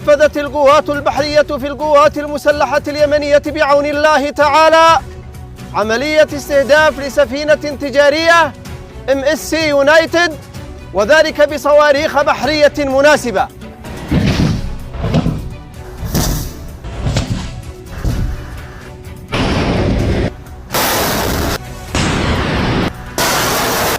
نفذت القوات البحرية في القوات المسلحة اليمنية بعون الله تعالى عملية استهداف لسفينة تجارية MSC يونايتد، وذلك بصواريخ بحرية مناسبة.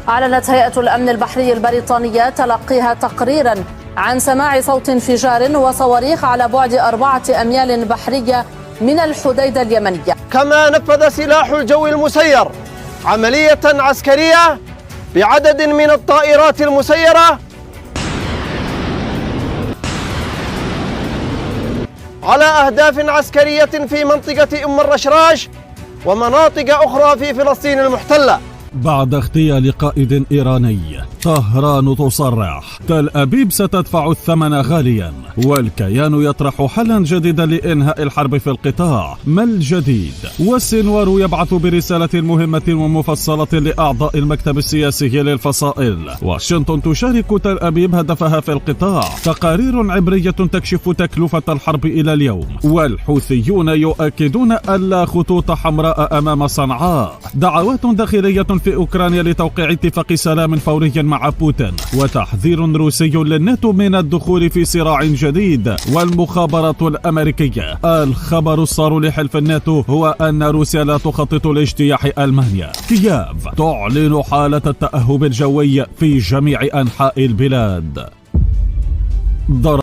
أعلنت هيئة الأمن البحري البريطانية تلقيها تقريرا عن سماع صوت انفجار وصواريخ على بعد 4 أميال بحرية من الحديدة اليمنية. كما نفذ سلاح الجو المسير عملية عسكرية بعدد من الطائرات المسيرة على أهداف عسكرية في منطقة أم الرشراش ومناطق أخرى في فلسطين المحتلة. بعد اغتيال قائد إيراني، طهران تصرح تل أبيب ستدفع الثمن غاليا، والكيان يطرح حلا جديدا لإنهاء الحرب في القطاع. ما الجديد؟ والسنوار يبعث برسالة مهمة ومفصلة لأعضاء المكتب السياسي للفصائل. واشنطن تشارك تل أبيب هدفها في القطاع. تقارير عبرية تكشف تكلفة الحرب إلى اليوم، والحوثيون يؤكدون ألا خطوط حمراء أمام صنعاء. دعوات داخلية في أوكرانيا لتوقيع اتفاق سلام فوري مع بوتين، وتحذير روسي للناتو من الدخول في صراع جديد. والمخابرات الأمريكية: الخبر السار لحلف الناتو هو أن روسيا لا تخطط لاجتياح ألمانيا. كييف تعلن حالة التأهب الجوي في جميع أنحاء البلاد. ضرب